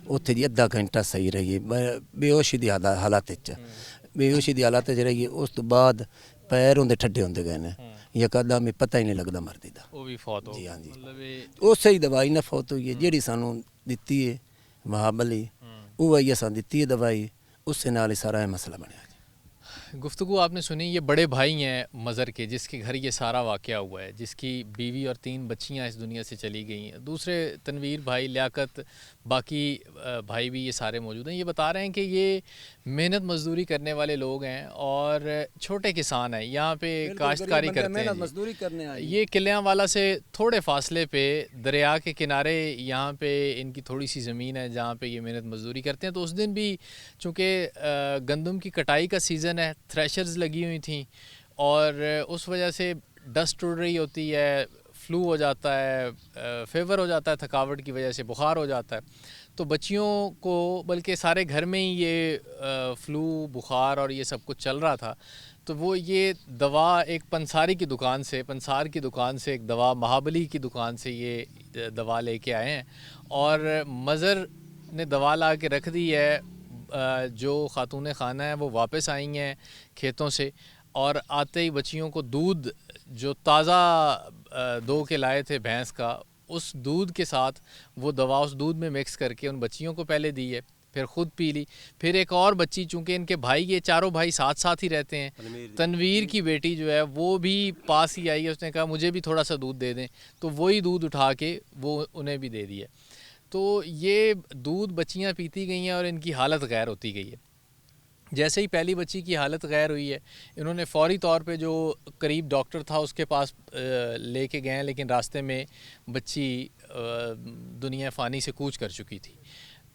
ਉੱਥੇ ਜੀ ਅੱਧਾ ਘੰਟਾ ਸਹੀ ਰਹੀ ਬੇਹੋਸ਼ੀ ਦੀ ਹਾਲਤ ਵਿੱਚ ਬੇਹੋਸ਼ੀ ਦੀ ਹਾਲਤ 'ਚ ਰਹੀਏ ਉਸ ਤੋਂ ਬਾਅਦ ਪੈਰ ਹੁੰਦੇ ਠੱਡੇ ਹੁੰਦੇ ਗਏ ਨੇ ਯਕਦਮ ਪਤਾ ਹੀ ਨਹੀਂ ਲੱਗਦਾ ਮਰਦੀ ਦਾ ਉਹ ਵੀ ਫੌਤ ਹੋ ਜੀ ਹਾਂ ਜੀ ਮਤਲਬ ਇਹ ਉਸੇ ਹੀ ਦਵਾਈ ਨਾਲ ਫੌਤ ਹੋਈ ਹੈ ਜਿਹੜੀ ਸਾਨੂੰ ਦਿੱਤੀ ਹੈ ਮਹਾਬਲੀ ਉਹ ਆਈ ਸਾਨੂੰ ਦਿੱਤੀ ਹੈ ਦਵਾਈ ਉਸੇ ਨਾਲ ਹੀ ਸਾਰਾ ਇਹ ਮਸਲਾ ਬਣਿਆ गुफ्तगू आपने सुनी ये बड़े भाई हैं मज़र के जिसके घर ये सारा वाक़या हुआ है जिसकी बीवी और 3 बच्चियां इस दुनिया से चली गई हैं दूसरे तनवीर भाई लियाकत बाकी भाई भी ये सारे मौजूद हैं ये बता रहे हैं कि ये मेहनत मजदूरी करने वाले लोग हैं और छोटे किसान हैं यहाँ पे काश्तकारी करते हैं मजदूरी करने ये किलियांवाला से थोड़े फासले पे दरिया के किनारे यहाँ पे इनकी थोड़ी सी ज़मीन है जहाँ पे ये मेहनत मजदूरी करते हैं तो उस दिन भी चूँकि गंदम की कटाई का सीज़न है थ्रेशर्स लगी हुई थी और उस वजह से डस्ट उड़ रही होती है फ्लू हो जाता है फेवर हो जाता है थकावट की वजह से बुखार हो जाता है तो बच्चियों को बल्कि सारे घर में ही ये फ्लू बुखार और ये सब कुछ चल रहा था तो वो ये दवा एक पंसारी की दुकान से पंसार की दुकान से एक दवा महाबली की दुकान से ये दवा लेके आए हैं और मज़र ने दवा ला के रख दी है जो खातून खाना है वो वापस आई हैं खेतों से और आते ही बच्चियों को दूध जो ताज़ा दो के लाए थे भैंस का उस दूध के साथ वो दवा उस दूध में मिक्स करके उन बच्चियों को पहले दी है फिर ख़ुद पी ली फिर एक और बच्ची चूँकि इनके भाई ये चारों भाई साथ साथ ही रहते हैं तनवीर की बेटी जो है वो भी पास ही आई है उसने कहा मुझे भी थोड़ा सा दूध दे दें तो वही दूध उठा के वो उन्हें भी दे दिया तो ये दूध बच्चियाँ पीती गई हैं और इनकी हालत गैर होती गई है जैसे ही पहली बच्ची की हालत गैर हुई है इन्होंने फ़ौरी तौर पे जो करीब डॉक्टर था उसके पास लेके गए हैं लेकिन रास्ते में बच्ची दुनिया फ़ानी से कूच कर चुकी थी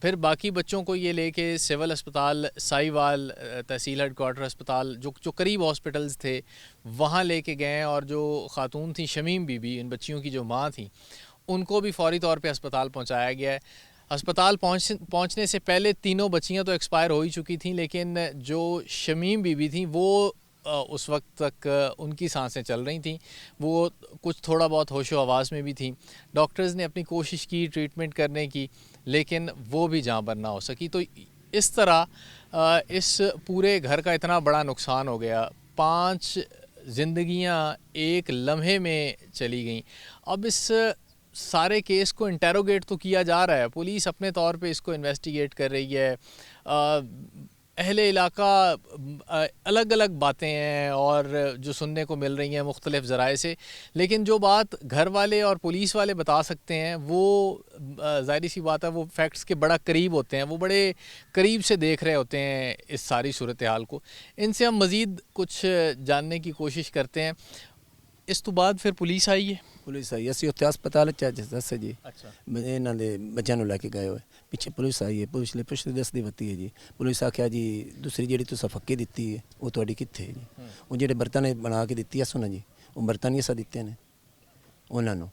फिर बाकी बच्चों को ये लेके सिविल अस्पताल साहीवाल तहसील हेडक्वार्टर अस्पताल जो करीब हॉस्पिटल्स थे वहाँ लेके गए और जो ख़ातून थी शमीम बीबी इन बच्चियों की जो माँ थी उनको भी फ़ौरी तौर पे अस्पताल पहुंचाया गया है अस्पताल पहुंचने से पहले तीनों बच्चियां तो एक्सपायर हो ही चुकी थीं लेकिन जो शमीम बीबी थी वो उस वक्त तक उनकी सांसें चल रही थीं वो कुछ थोड़ा बहुत होशो आवाज़ में भी थीं डॉक्टर्स ने अपनी कोशिश की ट्रीटमेंट करने की लेकिन वो भी जाँ पर ना हो सकी तो इस तरह इस पूरे घर का इतना बड़ा नुकसान हो गया 5 ज़िंदगियां एक लम्हे में चली गईं अब इस सारे केस को इंटेरोगेट तो किया जा रहा है पुलिस अपने तौर पे इसको इन्वेस्टिगेट कर रही है अहले इलाका अलग अलग बातें हैं और जो सुनने को मिल रही हैं मुख्तलिफ़ ज़राए से लेकिन जो बात घर वाले और पुलिस वाले बता सकते हैं वो ज़ाहिर सी बात है वो फैक्ट्स के बड़ा करीब होते हैं वो बड़े करीब से देख रहे होते हैं इस सारी सूरत हाल को इनसे हम मज़ीद कुछ जानने की कोशिश करते हैं इस तो बाद फिर पुलिस आई है ਪੁਲਿਸ ਆਈ ਅਸੀਂ ਉੱਥੇ ਹਸਪਤਾਲ ਚ ਦੱਸੇ ਜੀ अच्छा ਇਹਨਾਂ ਦੇ ਬੱਚਿਆਂ ਨੂੰ ਲੈ ਕੇ ਗਏ ਹੋਏ ਪਿੱਛੇ ਪੁਲਿਸ ਆਈ ਹੈ ਪੁਲਿਸ ਲਈ ਪੁੱਛਦੇ ਦੱਸਦੀ ਬੱਤੀ ਹੈ ਜੀ ਪੁਲਿਸ ਆਖਿਆ ਜੀ ਦੂਸਰੀ ਜਿਹੜੀ ਤੁਸੀਂ ਫੱਕੀ ਦਿੱਤੀ ਹੈ ਉਹ ਤੁਹਾਡੀ ਕਿੱਥੇ ਹੈ ਜੀ ਉਹ ਜਿਹੜੇ ਬਰਤਨ ਨੇ ਬਣਾ ਕੇ ਦਿੱਤੀ ਆ ਸੁਣਾ ਜੀ ਉਹ ਬਰਤਨ ਹੀ ਅਸਾਂ ਦਿੱਤੇ ਨੇ ਉਹਨਾਂ ਨੂੰ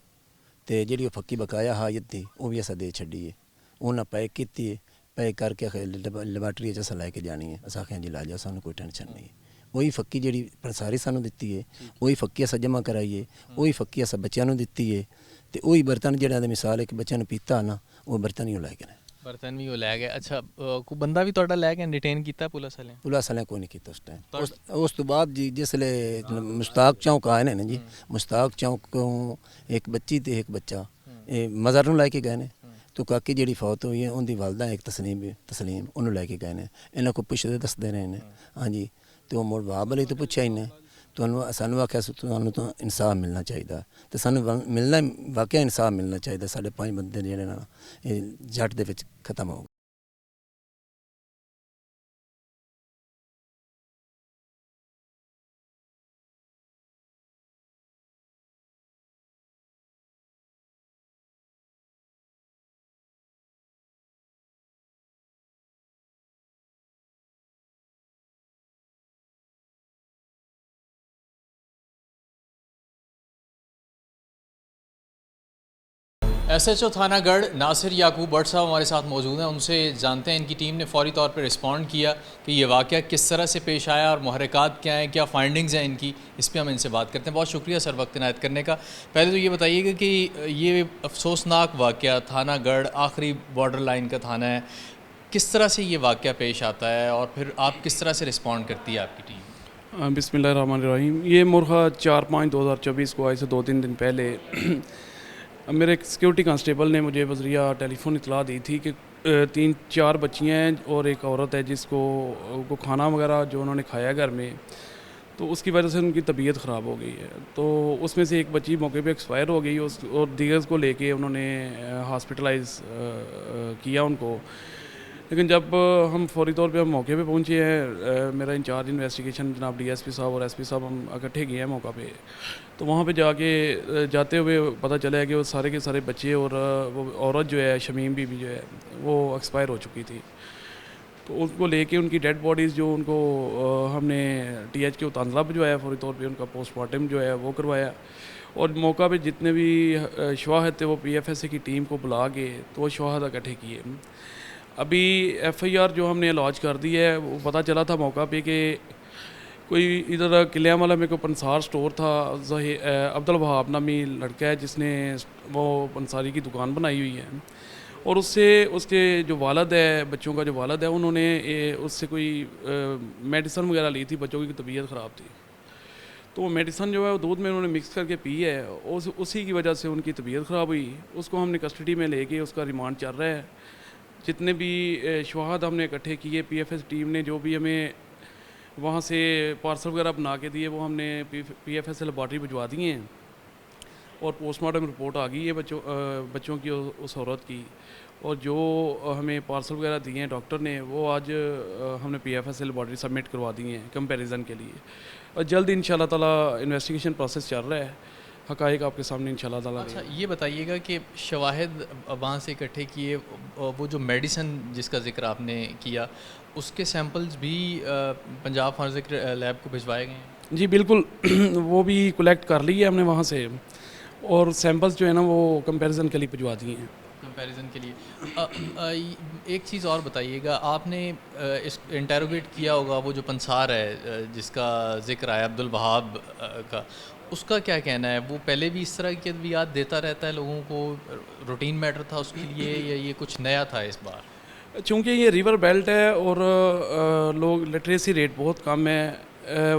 ਤੇ ਜਿਹੜੀ ਉਹ ਫੱਕੀ ਬਕਾਇਆ ਹਾਜ਼ਰ ਦੀ ਉਹ ਵੀ ਅਸਾਂ ਦੇ ਛੱਡੀ ਹੈ ਉਹਨਾਂ ਪੈਕ ਕੀਤੀ ਹੈ ਪੈਕ ਕਰਕੇ ਲੈਬਾਰਟਰੀ ਚ ਅਸਾਂ ਲੈ ਕੇ ਜਾਣੀ ਹੈ ਅਸਾਂ ਆਖਿਆ ਜੀ ਲਾ ਜਾ ਸਾਨੂੰ ਕੋਈ ਟੈਨਸ਼ਨ ਨਹੀਂ ਉਹੀ ਫੱਕੀ ਜਿਹੜੀ ਪੰਸਾਰੀ ਸਾਨੂੰ ਦਿੱਤੀ ਹੈ ਉਹੀ ਫੱਕੀ ਅਸਾਂ ਜਮ੍ਹਾਂ ਕਰਾਈਏ ਉਹੀ ਫੱਕੀ ਅਸਾਂ ਬੱਚਿਆਂ ਨੂੰ ਦਿੱਤੀ ਹੈ ਤੇ ਉਹੀ ਬਰਤਨ ਜਿਹੜਾ ਦੇ ਮਿਸਾਲ ਇੱਕ ਬੱਚੇ ਨੂੰ ਪੀਤਾ ਨਾ ਉਹ ਬਰਤਨ ਹੀ ਉਹ ਲੈ ਗਏ ਨੇ ਬਰਤਨ ਵੀ ਉਹ ਲੈ ਗਏ। ਅੱਛਾ, ਕੋਈ ਬੰਦਾ ਵੀ ਤੁਹਾਡਾ ਲੈ ਕੇ ਡਿਟੇਨ ਕੀਤਾ ਪੁਲਿਸ ਵਾਲਿਆਂ? ਪੁਲਿਸ ਵਾਲਿਆਂ ਕੋਈ ਨਹੀਂ ਕੀਤਾ ਉਸ ਟਾਈਮ। ਉਸ ਤੋਂ ਬਾਅਦ ਜੀ ਜਿਸਲੇ ਮੁਸ਼ਤਾਕ ਚੌਂਕ ਆਏ ਨੇ ਨਾ ਜੀ, ਮੁਸ਼ਤਾਕ ਚੌਂਕ ਤੋਂ ਇੱਕ ਬੱਚੀ ਤੇ ਇੱਕ ਬੱਚਾ ਇਹ ਮਜ਼ਰ ਨੂੰ ਲੈ ਕੇ ਗਏ ਨੇ। تو ਕਾਕੀ ਜਿਹੜੀ ਫੌਤ ਹੋਈ ਹੈ ਉਹਦੀ ਵਾਲਦਾ ਇੱਕ ਤਸਲੀਮ ਉਹਨੂੰ ਲੈ ਕੇ ਗਏ ਨੇ। ਇਹਨਾਂ ਕੋ ਪੁੱਛਦੇ ਦੱਸਦੇ ਰਹੇ ਨੇ ਹਾਂਜੀ। ਤੇ ਉਹ ਮੁੜ ਬਾਪ ਵਾਲੇ ਤੋਂ ਪੁੱਛਿਆ ਹੀ ਨੇ ਤੁਹਾਨੂੰ ਸਾਨੂੰ ਆਖਿਆ ਤੁਹਾਨੂੰ ਤਾਂ ਇਨਸਾਫ ਮਿਲਣਾ ਚਾਹੀਦਾ ਤੇ ਸਾਨੂੰ ਮਿਲਣਾ ਵਾਕਿਆ ਇਨਸਾਫ ਮਿਲਣਾ ਚਾਹੀਦਾ। ਸਾਡੇ 5 ਬੰਦੇ ਜਿਹੜੇ ਨਾ ਇਹ ਜੱਟ ਦੇ ਵਿੱਚ ਖਤਮ ਹੋ ਗਏ। SHO थाना गढ़ नासिर याकूब भट्ट साहब हमारे साथ मौजूद हैं। उनसे जानते हैं इनकी टीम ने फ़ौरी तौर पर रिस्पॉन्ड किया कि ये वाक़या किस तरह से पेश आया और मुहर्रिकात क्या हैं, क्या फाइंडिंग्स हैं इनकी, इस पर हम इनसे बात करते हैं। बहुत शुक्रिया सर वक्त इनायत करने का। पहले तो ये बताइएगा कि ये अफसोसनाक वाक़या थाना गढ़ आखिरी बॉर्डर लाइन का थाना है, किस तरह से ये वाक़या पेश आता है और फिर आप किस तरह से रिस्पॉन्ड करती है आपकी टीम? बिस्मिल्लाहिर्रहमानिर्रहीम। ये मुर्गा 4/5/2024 को आज से 2-3 दिन पहले मेरे एक सिक्योरिटी कांस्टेबल ने मुझे बजरिया टेलीफोन इतला दी थी कि 3-4 बच्चियाँ हैं और एक औरत है जिसको खाना वगैरह जो उन्होंने खाया घर में तो उसकी वजह से उनकी तबीयत ख़राब हो गई है। तो उसमें से एक बच्ची मौके पे एक्सपायर हो गई और दीगर को लेके उन्होंने हॉस्पिटलाइज किया उनको। लेकिन जब हम फौरी तौर पे हम मौके पे पहुंचे हैं, मेरा इंचार्ज इन्वेस्टिगेशन जनाब DSP साहब और SP साहब हम इकट्ठे गए हैं मौका पे। तो वहाँ पे जाते हुए पता चला है कि वो सारे के सारे बच्चे और वो औरत जो है शमीम बीबी जो है वो एक्सपायर हो चुकी थी। तो उनको लेके उनकी डेड बॉडीज़ जो उनको हमने TH के उतांदरा पर जो है फौरी तौर पे उनका पोस्टमार्टम जो है वो करवाया और मौका पे जितने भी शवाहद थे वो PFSA की टीम को बुला के तो वो शवाहद इकट्ठे किए। अभी FIR जो हमने लॉन्च कर दी है वो पता चला था मौका पे कि कोई इधर किलियावाला में कोई पंसार स्टोर था, अब्दुल वहाब नामी लड़का है जिसने वो पंसारी की दुकान बनाई हुई है और उससे उसके जो वालद है बच्चों का जो वालद है उन्होंने उससे कोई मेडिसन वगैरह ली थी, बच्चों की तबीयत ख़राब थी। तो वो मेडिसन जो है वो दूध में उन्होंने मिक्स करके पी है, उसी की वजह से उनकी तबीयत ख़राब हुई। उसको हमने कस्टडी में लेके उसका रिमांड चल रहा है। जितने भी शवाहद हमने इकट्ठे किए PFS टीम ने जो भी हमें वहाँ से पार्सल वगैरह बना के दिए वो हमने PFS लेबॉर्ट्री भिजवा दिए हैं और पोस्टमार्टम रिपोर्ट आ गई है बच्चों की उस औरत की। और जो हमें पार्सल वगैरह दिए हैं डॉक्टर ने वो आज हमने PFS लेबॉर्ट्री सबमिट करवा दिए हैं कंपैरिजन के लिए और जल्द इंशाल्लाह ताला इन्वेस्टिगेशन प्रोसेस चल रहा है, हक़ाइक़ आपके सामने इंशाल्लाह ताला। अच्छा, ये बताइएगा कि शवाहिद वहाँ से इकट्ठे किए वो जो मेडिसिन जिसका जिक्र आपने किया उसके सैंपल्स भी पंजाब फॉरेंसिक लैब को भिजवाए गए हैं? जी बिल्कुल वो भी कलेक्ट कर लिए हमने वहाँ से और सैंपल्स जो है ना वो कंपैरिजन के लिए भिजवा दिए हैं। कंपैरिजन के लिए एक चीज़ और बताइएगा, आपने इस इंटेरोगेट किया होगा वो जो पंसार है जिसका जिक्र आया अब्दुल वहाब का, उसका क्या कहना है? वो पहले भी इस तरह की अद्वियात देता रहता है लोगों को, रूटीन मैटर था उसके लिए या ये कुछ नया था इस बार? चूँकि ये रिवर बेल्ट है और लोग लिटरेसी रेट बहुत कम है,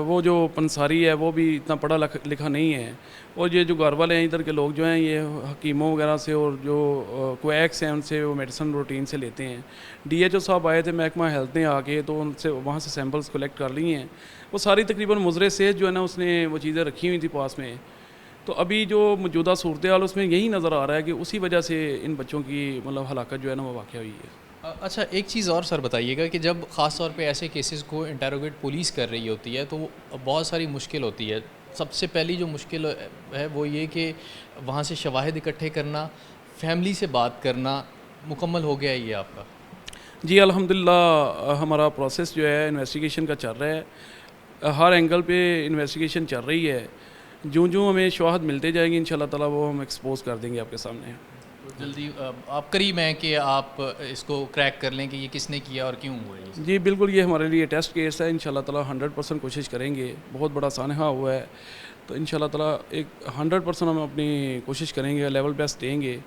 वो जो पंसारी है वो भी इतना पढ़ा लिखा नहीं है और ये जो घर वाले हैं इधर के लोग जो हैं ये हकीमों वगैरह से और जो क्वैक्स हैं उनसे वो मेडिसिन रूटीन से लेते हैं। DHO साहब आए थे महकमा हेल्थ ने आके तो उनसे वहाँ से सैंपल्स कलेक्ट कर लिए हैं। वो सारी तकरीबन मुजरे सेहत जो है ना उसने वो चीज़ें रखी हुई थी पास में। तो अभी जो मौजूदा सूरत हाल उसमें यही नज़र आ रहा है कि उसी वजह से इन बच्चों की मतलब हलाकत जो है ना वो वाक़या हुई है। अच्छा, एक चीज़ और सर बताइएगा कि जब ख़ास तौर पे ऐसे केसेस को इंटेरोगेट पुलिस कर रही होती है तो बहुत सारी मुश्किल होती है। सबसे पहली जो मुश्किल है वो ये कि वहाँ से शवाहिद इकट्ठे करना, फैमिली से बात करना, मुकम्मल हो गया ये आपका? जी अल्हम्दुलिल्लाह हमारा प्रोसेस जो है इन्वेस्टिगेशन का चल रहा है, हर एंगल पे इन्वेस्टिगेशन चल रही है। जो हमें शवाहद मिलते जाएंगे इंशाल्लाह ताला वो हम एक्सपोज कर देंगे आपके सामने। जल्दी आप करीब हैं कि आप इसको क्रैक कर लें कि ये किसने किया और क्यों हुआ है? जी बिल्कुल, ये हमारे लिए टेस्ट केस है, इंशाल्लाह ताला 100% कोशिश करेंगे। बहुत बड़ा सानहा हुआ है تو انشاءاللہ تعالیٰ ایک 100% ہم اپنی کوشش کریں گے, لیول بیسٹ دیں گے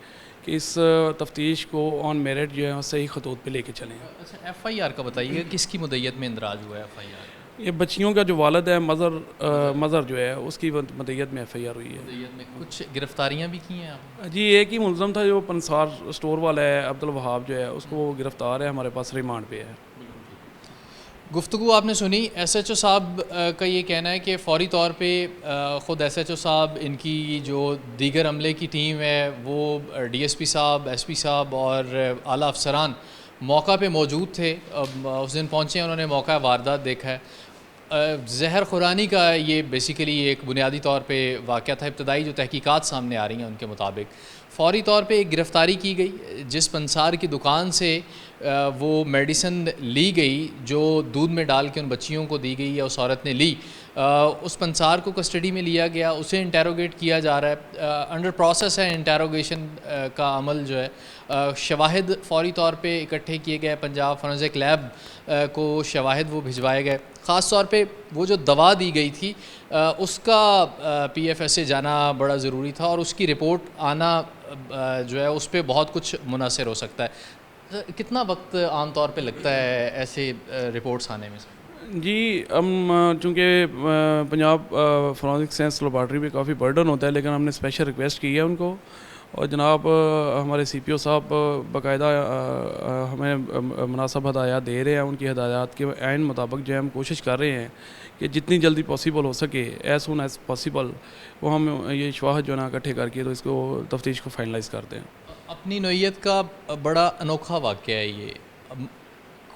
کہ اس تفتیش کو آن میرٹ جو ہے صحیح خطوط پہ لے کے چلیں. اچھا, ایف آئی آر کا بتائیے گا, کس کی مدعیت میں اندراج ہوا ہے ایف آئی آر؟ یہ بچیوں کا جو والد ہے مظہر جو ہے اس کی مدعیت میں ایف آئی آر ہوئی ہے. مدعیت میں کچھ گرفتاریاں بھی کی ہیں آپ؟ جی ایک ہی ملزم تھا جو پنسار اسٹور والا ہے, عبدالوہاب جو ہے, اس کو وہ گرفتار ہے, ہمارے پاس ریمانڈ پہ ہے. گفتگو آپ نے سنی. ایس ایچ او صاحب کا یہ کہنا ہے کہ فوری طور پہ خود ایس ایچ او صاحب, ان کی جو دیگر عملے کی ٹیم ہے وہ ڈی ایس پی صاحب, ایس پی صاحب اور اعلیٰ افسران موقع پہ موجود تھے. اس دن پہنچے ہیں, انہوں نے موقع واردات دیکھا ہے. زہر خورانی کا یہ بیسیکلی ایک بنیادی طور پہ واقعہ تھا. ابتدائی جو تحقیقات سامنے آ رہی ہیں ان کے مطابق فوری طور پہ ایک گرفتاری کی گئی جس پنسار کی دکان سے وہ میڈیسن لی گئی جو دودھ میں ڈال کے ان بچیوں کو دی گئی یا اس عورت نے لی. اس پنسار کو کسٹڈی میں لیا گیا, اسے انٹیروگیٹ کیا جا رہا ہے. انڈر پروسیس ہے انٹیروگیشن کا عمل جو ہے. شواہد فوری طور پہ اکٹھے کیے گئے, پنجاب فورنزک لیب کو شواہد وہ بھجوائے گئے. خاص طور پہ وہ جو دوا دی گئی تھی اس کا پی ایف ایس سے جانا بڑا ضروری تھا, اور اس کی رپورٹ آنا جو ہے اس پہ بہت کچھ منحصر ہو سکتا ہے. کتنا وقت عام طور پہ لگتا ہے ایسے رپورٹس آنے میں؟ جی ہم چونکہ پنجاب فورنزک سائنس لیبارٹری پہ کافی برڈن ہوتا ہے, لیکن ہم نے اسپیشل ریکویسٹ کی ہے ان کو, اور جناب ہمارے سی پی او صاحب باقاعدہ ہمیں مناسب ہدایات دے رہے ہیں. ان کی ہدایات کے عین مطابق جو ہے ہم کوشش کر رہے ہیں کہ جتنی جلدی پاسیبل ہو سکے, ایز سون ایز پاسیبل, وہ ہم یہ شواہد جو ہے نا اکٹھے کر کے تو اس کو تفتیش کو فائنلائز کرتے ہیں. اپنی نوعیت کا بڑا انوکھا واقعہ ہے یہ.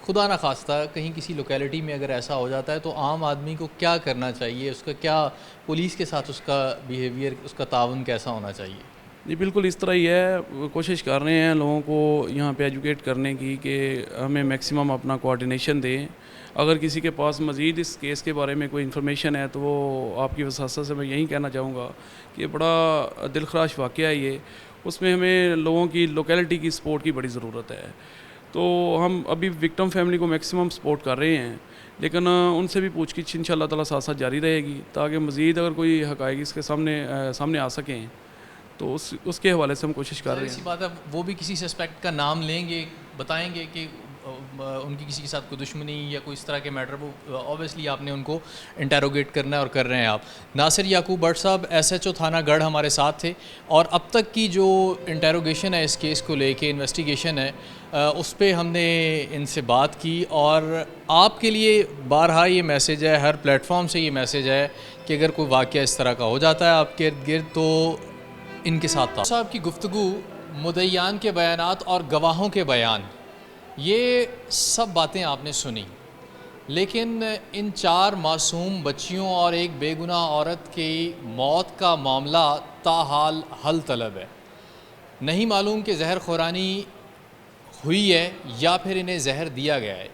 خدا نخواستہ کہیں کسی لوکیلٹی میں اگر ایسا ہو جاتا ہے تو عام آدمی کو کیا کرنا چاہیے, اس کا کیا, پولیس کے ساتھ اس کا بیہیویئر, اس کا تعاون کیسا ہونا چاہیے؟ جی بالکل اس طرح ہی ہے. کوشش کر رہے ہیں لوگوں کو یہاں پہ ایجوکیٹ کرنے کی کہ ہمیں میکسیمم اپنا کوآرڈینیشن دیں. اگر کسی کے پاس مزید اس کیس کے بارے میں کوئی انفارمیشن ہے تو وہ آپ کی وساطت سے میں یہی کہنا چاہوں گا کہ بڑا دلخراش واقعہ ہے یہ. اس میں ہمیں لوگوں کی لوکیلٹی کی سپورٹ کی بڑی ضرورت ہے. تو ہم ابھی وکٹم فیملی کو میکسیمم سپورٹ کر رہے ہیں, لیکن ان سے بھی پوچھ گچھ ان شاء اللہ تعالیٰ ساتھ ساتھ جاری رہے گی تاکہ مزید اگر کوئی حقائق اس کے سامنے آ سکیں تو اس کے حوالے سے ہم کوشش کر رہے ہیں. ایسی بات ہے, وہ بھی کسی سسپیکٹ کا نام لیں گے, بتائیں گے کہ ان کی کسی کے ساتھ کوئی دشمنی یا کوئی اس طرح کے میٹر, وہ اوبیسلی آپ نے ان کو انٹیروگیٹ کرنا ہے اور کر رہے ہیں آپ. ناصر یعقوب بٹ صاحب ایس ایچ او تھانہ گڑھ ہمارے ساتھ تھے, اور اب تک کی جو انٹیروگیشن ہے اس کیس کو لے کے, انویسٹیگیشن ہے, اس پہ ہم نے ان سے بات کی. اور آپ کے لیے بارہا یہ میسیج ہے, ہر پلیٹ فارم سے یہ میسیج ہے کہ اگر کوئی واقعہ اس طرح کا ہو جاتا ہے آپ کے ارد گرد تو ان کے ساتھ صاحب کی گفتگو, مدعیان کے بیانات اور گواہوں کے بیان, یہ سب باتیں آپ نے سنی, لیکن ان 4 معصوم بچیوں اور ایک بے گناہ عورت کی موت کا معاملہ تاحال حل طلب ہے. نہیں معلوم کہ زہر خورانی ہوئی ہے یا پھر انہیں زہر دیا گیا ہے.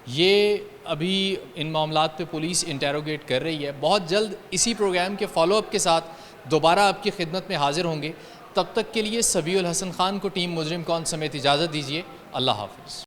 یہ ابھی ان معاملات پہ پولیس انٹیروگیٹ کر رہی ہے. بہت جلد اسی پروگرام کے فالو اپ کے ساتھ دوبارہ آپ کی خدمت میں حاضر ہوں گے. تب تک کے لیے سبیع الحسن خان کو ٹیم مجرم کون سمیت اجازت دیجیے. اللہ حافظ.